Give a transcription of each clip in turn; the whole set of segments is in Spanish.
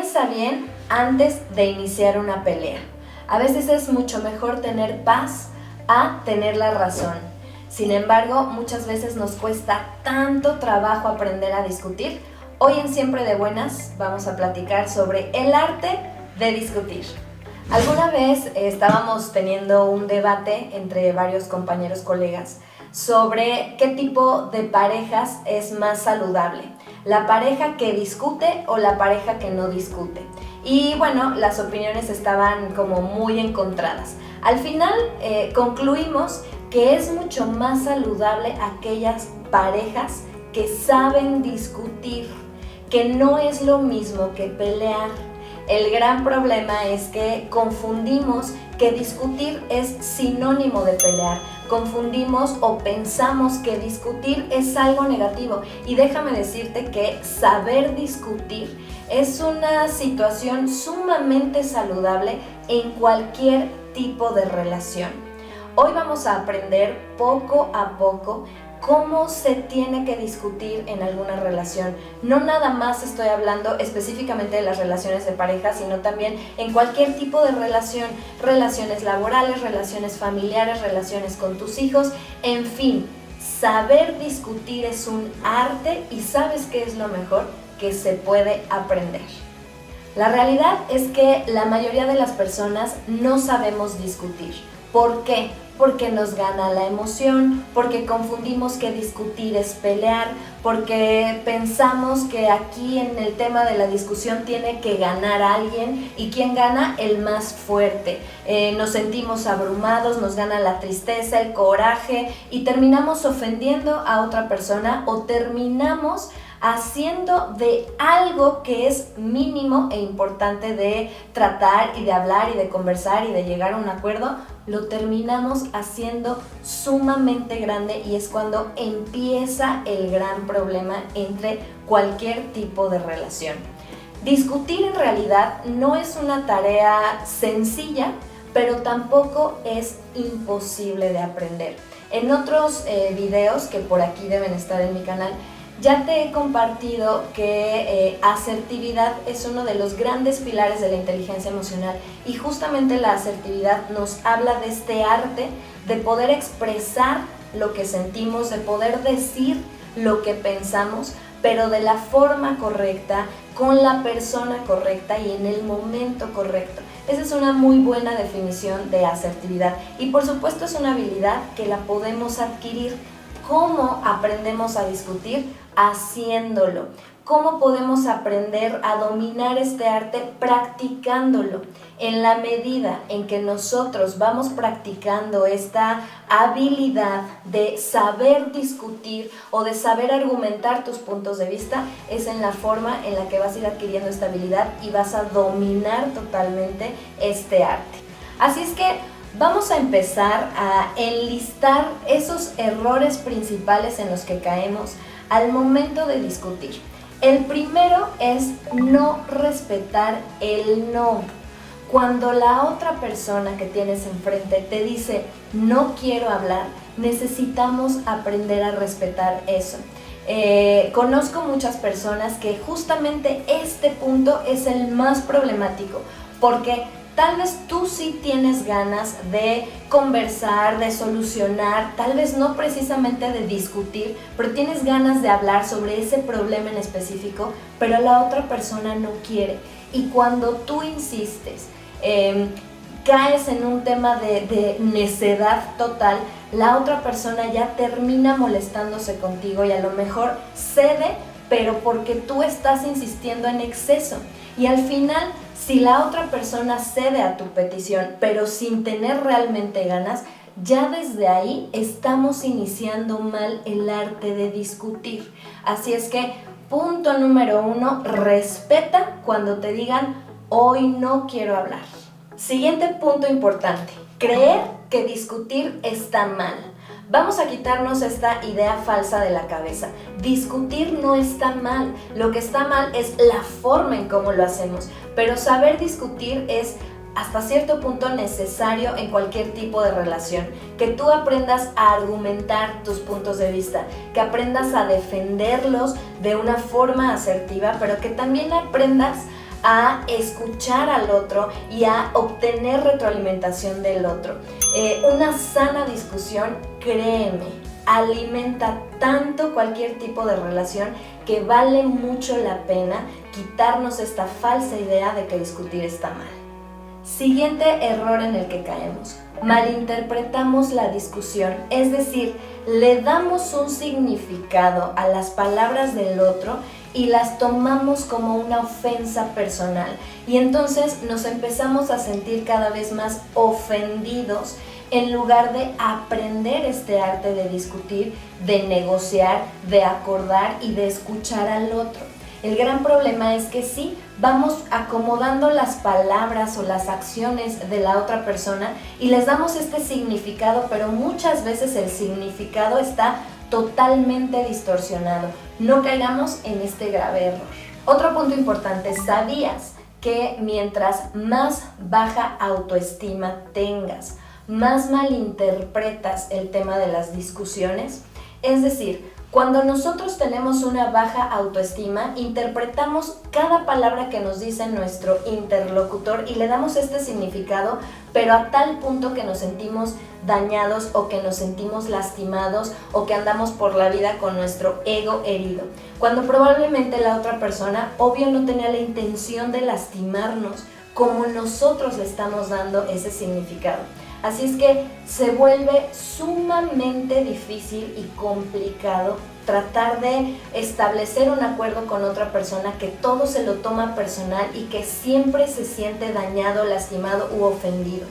Piensa bien antes de iniciar una pelea. A veces es mucho mejor tener paz a tener la razón. Sin embargo, muchas veces nos cuesta tanto trabajo aprender a discutir. Hoy en Siempre de Buenas vamos a platicar sobre el arte de discutir. Alguna vez estábamos teniendo un debate entre varios compañeros colegas sobre qué tipo de parejas es más saludable, la pareja que discute o la pareja que no discute. Y bueno, las opiniones estaban como muy encontradas. Al final concluimos que es mucho más saludable aquellas parejas que saben discutir, que no es lo mismo que pelear. El gran problema es que confundimos que discutir es sinónimo de pelear. Confundimos o pensamos que discutir es algo negativo. Y déjame decirte que saber discutir es una situación sumamente saludable en cualquier tipo de relación. Hoy vamos a aprender poco a poco cómo se tiene que discutir en alguna relación. No nada más estoy hablando específicamente de las relaciones de pareja, sino también en cualquier tipo de relación, relaciones laborales, relaciones familiares, relaciones con tus hijos, en fin, saber discutir es un arte y ¿sabes qué es lo mejor? Que se puede aprender. La realidad es que la mayoría de las personas no sabemos discutir. ¿Por qué? Porque nos gana la emoción, porque confundimos que discutir es pelear, porque pensamos que aquí en el tema de la discusión tiene que ganar alguien y ¿quién gana? El más fuerte. Nos sentimos abrumados, nos gana la tristeza, el coraje y terminamos ofendiendo a otra persona o terminamos haciendo de algo que es mínimo e importante de tratar y de hablar y de conversar y de llegar a un acuerdo, lo terminamos haciendo sumamente grande y es cuando empieza el gran problema entre cualquier tipo de relación. Discutir en realidad no es una tarea sencilla, pero tampoco es imposible de aprender. En otros videos que por aquí deben estar en mi canal, ya te he compartido que asertividad es uno de los grandes pilares de la inteligencia emocional y justamente la asertividad nos habla de este arte de poder expresar lo que sentimos, de poder decir lo que pensamos, pero de la forma correcta, con la persona correcta y en el momento correcto. Esa es una muy buena definición de asertividad y por supuesto es una habilidad que la podemos adquirir. ¿Cómo aprendemos a discutir? Haciéndolo. ¿Cómo podemos aprender a dominar este arte? Practicándolo. En la medida en que nosotros vamos practicando esta habilidad de saber discutir o de saber argumentar tus puntos de vista, es en la forma en la que vas a ir adquiriendo esta habilidad y vas a dominar totalmente este arte. Así es que vamos a empezar a enlistar esos errores principales en los que caemos al momento de discutir. El primero es no respetar el no. Cuando la otra persona que tienes enfrente te dice no quiero hablar, necesitamos aprender a respetar eso. Conozco muchas personas que justamente este punto es el más problemático porque tal vez tú sí tienes ganas de conversar, de solucionar, tal vez no precisamente de discutir, pero tienes ganas de hablar sobre ese problema en específico, pero la otra persona no quiere. Y cuando tú insistes, caes en un tema de necedad total, la otra persona ya termina molestándose contigo y a lo mejor cede, pero porque tú estás insistiendo en exceso. Y al final, si la otra persona cede a tu petición, pero sin tener realmente ganas, ya desde ahí estamos iniciando mal el arte de discutir. Así es que, punto número 1, respeta cuando te digan, hoy no quiero hablar. Siguiente punto importante, creer que discutir está mal. Vamos a quitarnos esta idea falsa de la cabeza. Discutir no está mal. Lo que está mal es la forma en cómo lo hacemos. Pero saber discutir es hasta cierto punto necesario en cualquier tipo de relación. Que tú aprendas a argumentar tus puntos de vista, que aprendas a defenderlos de una forma asertiva, pero que también aprendas a escuchar al otro y a obtener retroalimentación del otro. Una sana discusión, créeme, alimenta tanto cualquier tipo de relación que vale mucho la pena quitarnos esta falsa idea de que discutir está mal. Siguiente error en el que caemos: malinterpretamos la discusión, es decir, le damos un significado a las palabras del otro y las tomamos como una ofensa personal, y entonces nos empezamos a sentir cada vez más ofendidos en lugar de aprender este arte de discutir, de negociar, de acordar y de escuchar al otro. El gran problema es que sí, vamos acomodando las palabras o las acciones de la otra persona y les damos este significado, pero muchas veces el significado está totalmente distorsionado. No caigamos en este grave error. Otro punto importante: ¿sabías que mientras más baja autoestima tengas, más malinterpretas el tema de las discusiones? Es decir, cuando nosotros tenemos una baja autoestima, interpretamos cada palabra que nos dice nuestro interlocutor y le damos este significado, pero a tal punto que nos sentimos dañados o que nos sentimos lastimados o que andamos por la vida con nuestro ego herido, cuando probablemente la otra persona, obvio, no tenía la intención de lastimarnos como nosotros le estamos dando ese significado. Así es que se vuelve sumamente difícil y complicado tratar de establecer un acuerdo con otra persona que todo se lo toma personal y que siempre se siente dañado, lastimado u ofendido.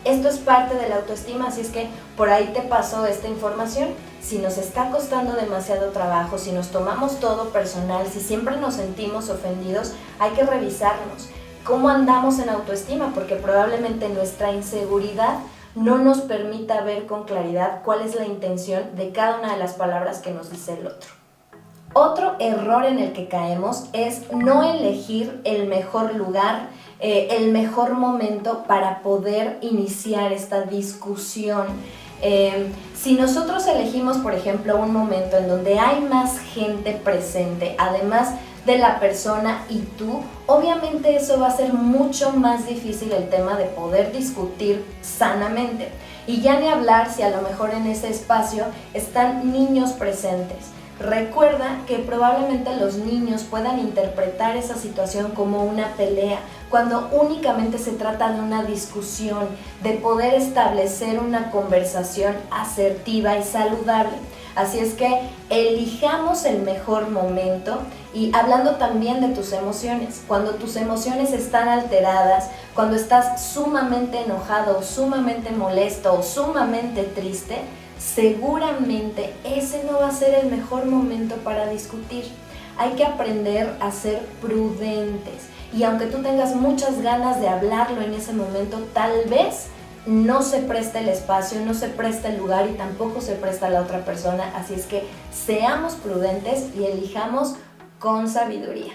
Esto es parte de la autoestima, así es que por ahí te paso esta información. Si nos está costando demasiado trabajo, si nos tomamos todo personal, si siempre nos sentimos ofendidos, hay que revisarnos cómo andamos en autoestima, porque probablemente nuestra inseguridad no nos permita ver con claridad cuál es la intención de cada una de las palabras que nos dice el otro. Otro error en el que caemos es no elegir el mejor lugar, el mejor momento para poder iniciar esta discusión. Si nosotros elegimos, por ejemplo, un momento en donde hay más gente presente, además de la persona y tú, obviamente eso va a ser mucho más difícil el tema de poder discutir sanamente. Y ya ni hablar si a lo mejor en ese espacio están niños presentes. Recuerda que probablemente los niños puedan interpretar esa situación como una pelea, cuando únicamente se trata de una discusión, de poder establecer una conversación asertiva y saludable. Así es que elijamos el mejor momento. Y hablando también de tus emociones, cuando tus emociones están alteradas, cuando estás sumamente enojado, sumamente molesto o sumamente triste, seguramente ese no va a ser el mejor momento para discutir. Hay que aprender a ser prudentes, y aunque tú tengas muchas ganas de hablarlo en ese momento, tal vez no se presta el espacio, no se presta el lugar y tampoco se presta la otra persona. Así es que seamos prudentes y elijamos con sabiduría.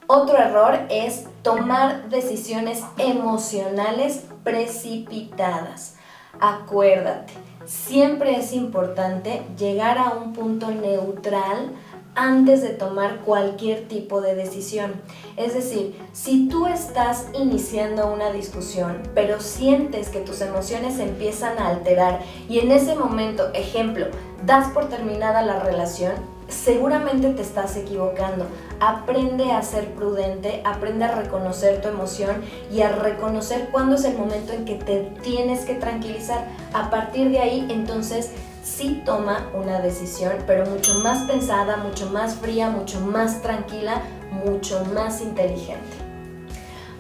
Otro error es tomar decisiones emocionales precipitadas. Acuérdate, siempre es importante llegar a un punto neutral antes de tomar cualquier tipo de decisión. Es decir, si tú estás iniciando una discusión, pero sientes que tus emociones se empiezan a alterar y en ese momento, ejemplo, das por terminada la relación, seguramente te estás equivocando. Aprende a ser prudente, aprende a reconocer tu emoción y a reconocer cuándo es el momento en que te tienes que tranquilizar. A partir de ahí, entonces, sí toma una decisión, pero mucho más pensada, mucho más fría, mucho más tranquila, mucho más inteligente.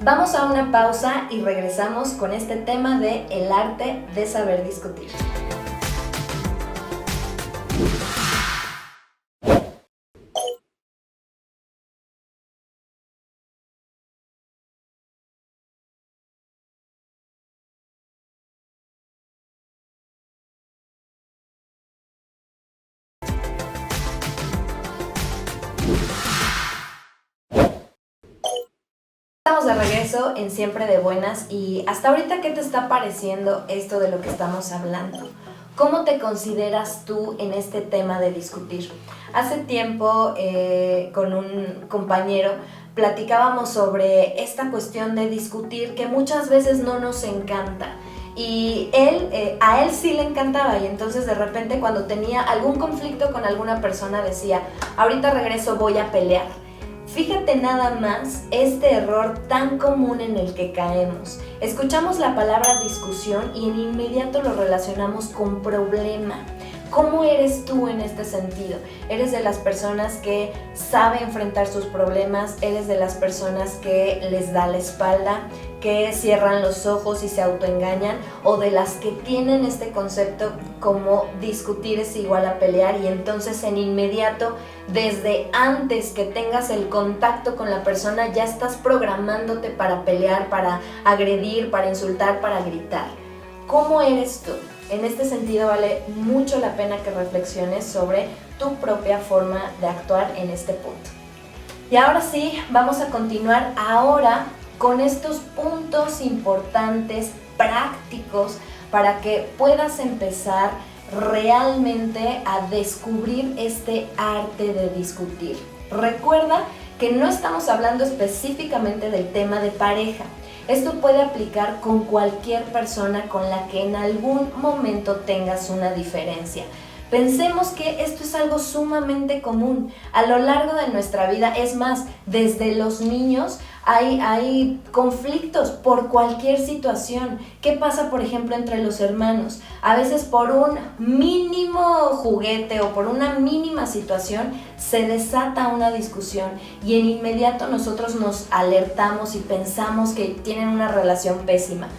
Vamos a una pausa y regresamos con este tema de el arte de saber discutir. Estamos de regreso en Siempre de Buenas, y hasta ahorita, ¿qué te está pareciendo esto de lo que estamos hablando? ¿Cómo te consideras tú en este tema de discutir? Hace tiempo con un compañero platicábamos sobre esta cuestión de discutir que muchas veces no nos encanta. Y a él sí le encantaba, y entonces de repente cuando tenía algún conflicto con alguna persona decía, ahorita regreso, voy a pelear. Fíjate nada más este error tan común en el que caemos. Escuchamos la palabra discusión y en inmediato lo relacionamos con problema. ¿Cómo eres tú en este sentido? ¿Eres de las personas que sabe enfrentar sus problemas? ¿Eres de las personas que les da la espalda, que cierran los ojos y se autoengañan? ¿O de las que tienen este concepto como discutir es igual a pelear y entonces en inmediato, desde antes que tengas el contacto con la persona, ya estás programándote para pelear, para agredir, para insultar, para gritar? ¿Cómo eres tú? En este sentido vale mucho la pena que reflexiones sobre tu propia forma de actuar en este punto. Y ahora sí, vamos a continuar ahora con estos puntos importantes, prácticos, para que puedas empezar realmente a descubrir este arte de discutir. Recuerda que no estamos hablando específicamente del tema de pareja. Esto puede aplicar con cualquier persona con la que en algún momento tengas una diferencia. Pensemos que esto es algo sumamente común a lo largo de nuestra vida. Es más, desde los niños hay conflictos por cualquier situación. ¿Qué pasa, por ejemplo, entre los hermanos? A veces por un mínimo juguete o por una mínima situación se desata una discusión y en inmediato nosotros nos alertamos y pensamos que tienen una relación pésima.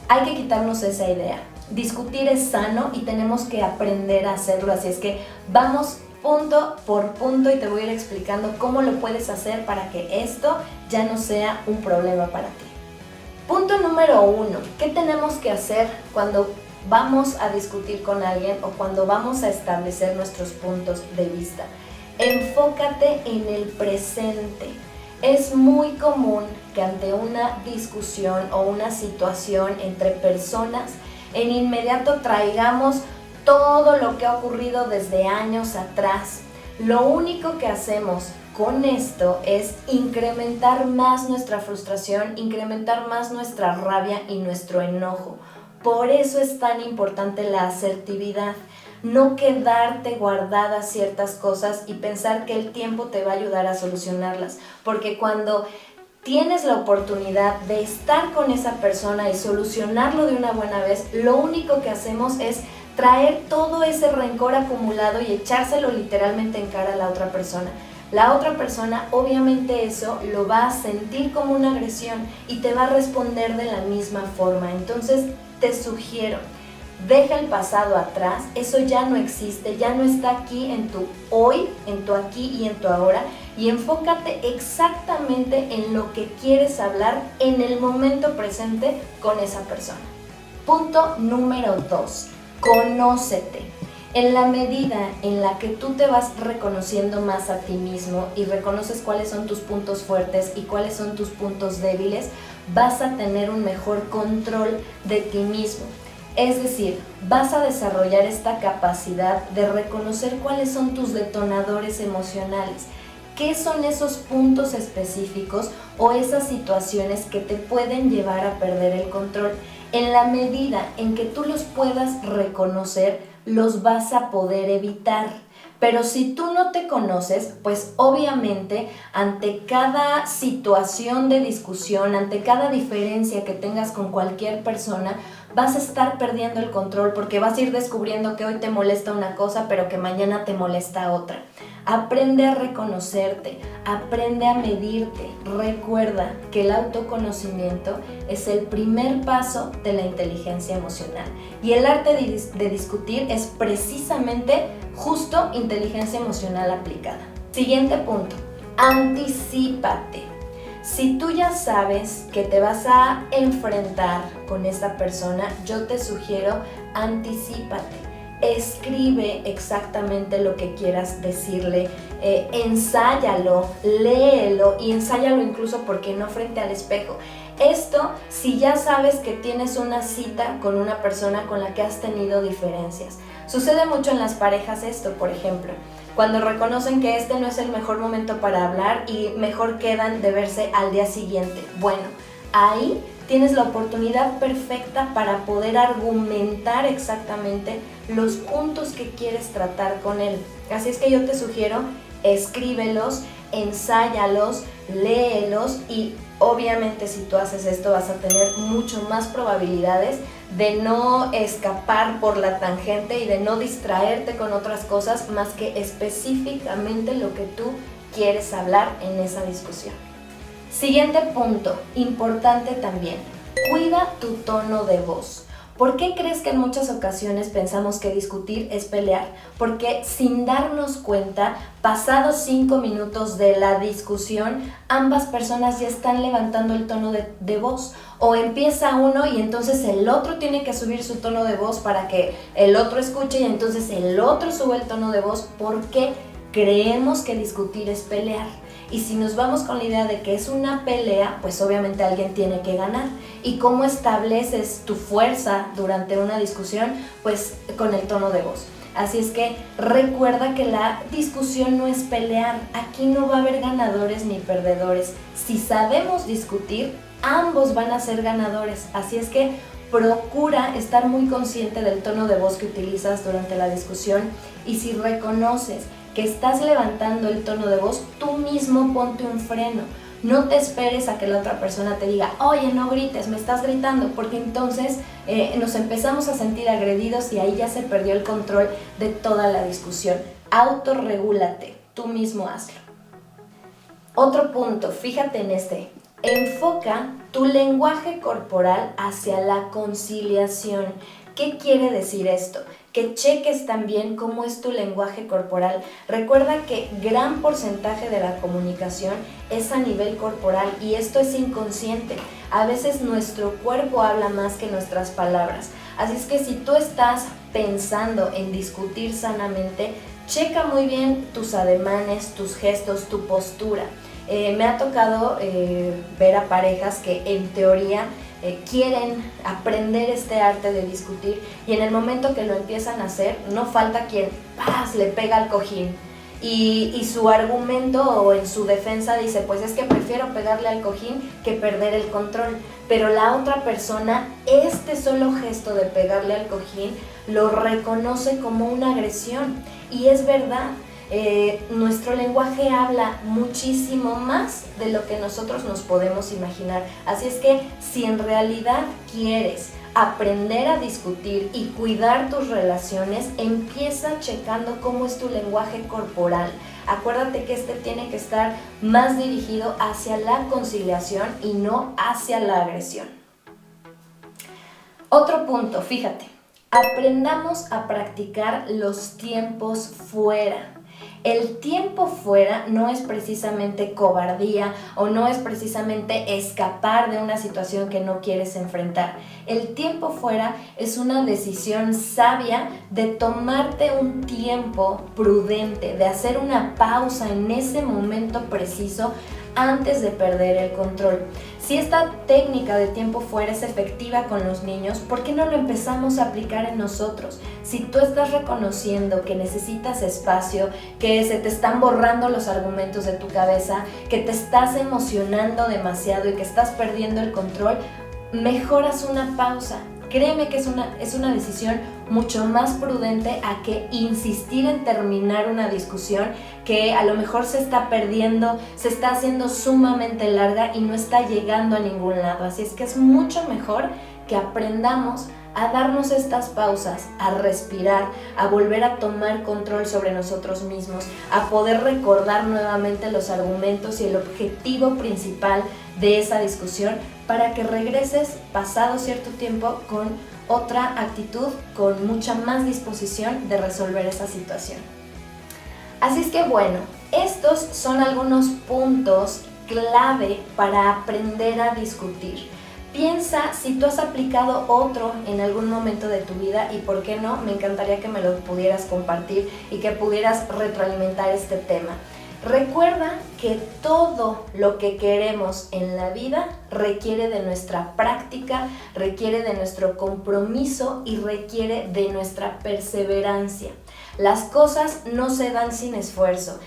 Hay que quitarnos esa idea. Discutir es sano y tenemos que aprender a hacerlo, así es que vamos punto por punto y te voy a ir explicando cómo lo puedes hacer para que esto ya no sea un problema para ti. Punto número 1, ¿qué tenemos que hacer cuando vamos a discutir con alguien o cuando vamos a establecer nuestros puntos de vista? Enfócate en el presente. Es muy común que ante una discusión o una situación entre personas, en inmediato traigamos todo lo que ha ocurrido desde años atrás. Lo único que hacemos con esto es incrementar más nuestra frustración, incrementar más nuestra rabia y nuestro enojo. Por eso es tan importante la asertividad. No quedarte guardada ciertas cosas y pensar que el tiempo te va a ayudar a solucionarlas. Porque cuando tienes la oportunidad de estar con esa persona y solucionarlo de una buena vez, lo único que hacemos es traer todo ese rencor acumulado y echárselo literalmente en cara a la otra persona. La otra persona obviamente eso lo va a sentir como una agresión y te va a responder de la misma forma. Entonces te sugiero, deja el pasado atrás, eso ya no existe, ya no está aquí en tu hoy, en tu aquí y en tu ahora, y enfócate exactamente en lo que quieres hablar en el momento presente con esa persona. Punto número 2, conócete. En la medida en la que tú te vas reconociendo más a ti mismo y reconoces cuáles son tus puntos fuertes y cuáles son tus puntos débiles, vas a tener un mejor control de ti mismo. Es decir, vas a desarrollar esta capacidad de reconocer cuáles son tus detonadores emocionales. ¿Qué son esos puntos específicos o esas situaciones que te pueden llevar a perder el control? En la medida en que tú los puedas reconocer, los vas a poder evitar. Pero si tú no te conoces, pues obviamente ante cada situación de discusión, ante cada diferencia que tengas con cualquier persona, vas a estar perdiendo el control porque vas a ir descubriendo que hoy te molesta una cosa, pero que mañana te molesta otra. Aprende a reconocerte, aprende a medirte. Recuerda que el autoconocimiento es el primer paso de la inteligencia emocional. Y el arte de discutir es precisamente justo inteligencia emocional aplicada. Siguiente punto, anticípate. Si tú ya sabes que te vas a enfrentar con esa persona, yo te sugiero anticípate. Escribe exactamente lo que quieras decirle, ensáyalo, léelo y ensáyalo incluso, ¿por qué no?, frente al espejo. Esto si ya sabes que tienes una cita con una persona con la que has tenido diferencias. Sucede mucho en las parejas esto, por ejemplo, cuando reconocen que este no es el mejor momento para hablar y mejor quedan de verse al día siguiente. Bueno, ahí tienes la oportunidad perfecta para poder argumentar exactamente los puntos que quieres tratar con él. Así es que yo te sugiero, escríbelos, ensáyalos, léelos y obviamente si tú haces esto vas a tener mucho más probabilidades de no escapar por la tangente y de no distraerte con otras cosas más que específicamente lo que tú quieres hablar en esa discusión. Siguiente punto, importante también, cuida tu tono de voz. ¿Por qué crees que en muchas ocasiones pensamos que discutir es pelear? Porque sin darnos cuenta, pasados 5 minutos de la discusión, ambas personas ya están levantando el tono de voz. O empieza uno y entonces el otro tiene que subir su tono de voz para que el otro escuche y entonces el otro sube el tono de voz porque creemos que discutir es pelear. Y si nos vamos con la idea de que es una pelea, pues obviamente alguien tiene que ganar. ¿Y cómo estableces tu fuerza durante una discusión? Pues con el tono de voz. Así es que recuerda que la discusión no es pelear. Aquí no va a haber ganadores ni perdedores. Si sabemos discutir, ambos van a ser ganadores. Así es que procura estar muy consciente del tono de voz que utilizas durante la discusión y si reconoces que estás levantando el tono de voz, tú mismo ponte un freno. No te esperes a que la otra persona te diga, oye, no grites, me estás gritando, porque entonces nos empezamos a sentir agredidos y ahí ya se perdió el control de toda la discusión. Autorregúlate, tú mismo hazlo. Otro punto, fíjate en este. Enfoca tu lenguaje corporal hacia la conciliación. ¿Qué quiere decir esto? Que cheques también cómo es tu lenguaje corporal. Recuerda que gran porcentaje de la comunicación es a nivel corporal y esto es inconsciente. A veces nuestro cuerpo habla más que nuestras palabras. Así es que si tú estás pensando en discutir sanamente, checa muy bien tus ademanes, tus gestos, tu postura. Me ha tocado ver a parejas que en teoría quieren aprender este arte de discutir y en el momento que lo empiezan a hacer, no falta quien ¡paz!, le pega al cojín y su argumento o en su defensa dice, pues es que prefiero pegarle al cojín que perder el control, pero la otra persona este solo gesto de pegarle al cojín lo reconoce como una agresión y es verdad. Nuestro lenguaje habla muchísimo más de lo que nosotros nos podemos imaginar. Así es que si en realidad quieres aprender a discutir y cuidar tus relaciones, empieza checando cómo es tu lenguaje corporal. Acuérdate que este tiene que estar más dirigido hacia la conciliación y no hacia la agresión. Otro punto, fíjate, aprendamos a practicar los tiempos fuera. El tiempo fuera no es precisamente cobardía o no es precisamente escapar de una situación que no quieres enfrentar. El tiempo fuera es una decisión sabia de tomarte un tiempo prudente, de hacer una pausa en ese momento preciso antes de perder el control. Si esta técnica de tiempo fuera es efectiva con los niños, ¿por qué no lo empezamos a aplicar en nosotros? Si tú estás reconociendo que necesitas espacio, que se te están borrando los argumentos de tu cabeza, que te estás emocionando demasiado y que estás perdiendo el control, mejor haz una pausa. Créeme que es una decisión mucho más prudente a que insistir en terminar una discusión que a lo mejor se está perdiendo, se está haciendo sumamente larga y no está llegando a ningún lado. Así es que es mucho mejor que aprendamos a darnos estas pausas, a respirar, a volver a tomar control sobre nosotros mismos, a poder recordar nuevamente los argumentos y el objetivo principal de esa discusión para que regreses pasado cierto tiempo con otra actitud, con mucha más disposición de resolver esa situación. Así es que bueno, estos son algunos puntos clave para aprender a discutir. Piensa si tú has aplicado otro en algún momento de tu vida y por qué no, me encantaría que me lo pudieras compartir y que pudieras retroalimentar este tema. Recuerda que todo lo que queremos en la vida requiere de nuestra práctica, requiere de nuestro compromiso y requiere de nuestra perseverancia. Las cosas no se dan sin esfuerzo.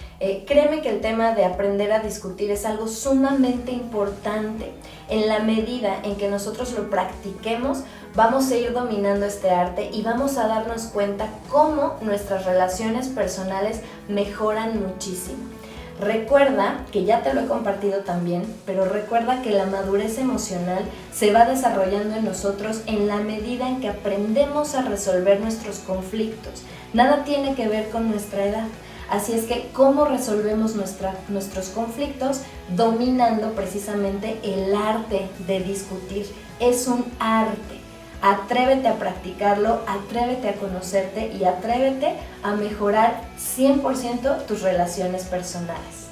Créeme que el tema de aprender a discutir es algo sumamente importante. En la medida en que nosotros lo practiquemos, vamos a ir dominando este arte y vamos a darnos cuenta cómo nuestras relaciones personales mejoran muchísimo. Recuerda, que ya te lo he compartido también, pero recuerda que la madurez emocional se va desarrollando en nosotros en la medida en que aprendemos a resolver nuestros conflictos. Nada tiene que ver con nuestra edad. Así es que, ¿cómo resolvemos nuestros conflictos? Dominando precisamente el arte de discutir. Es un arte. Atrévete a practicarlo, atrévete a conocerte y atrévete a mejorar 100% tus relaciones personales.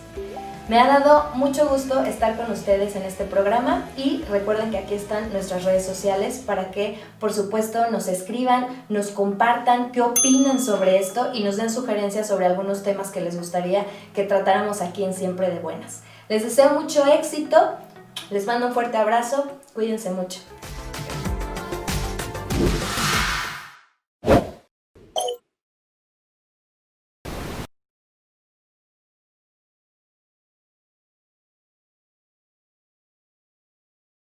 Me ha dado mucho gusto estar con ustedes en este programa y recuerden que aquí están nuestras redes sociales para que, por supuesto, nos escriban, nos compartan qué opinan sobre esto y nos den sugerencias sobre algunos temas que les gustaría que tratáramos aquí en Siempre de Buenas. Les deseo mucho éxito, les mando un fuerte abrazo, cuídense mucho.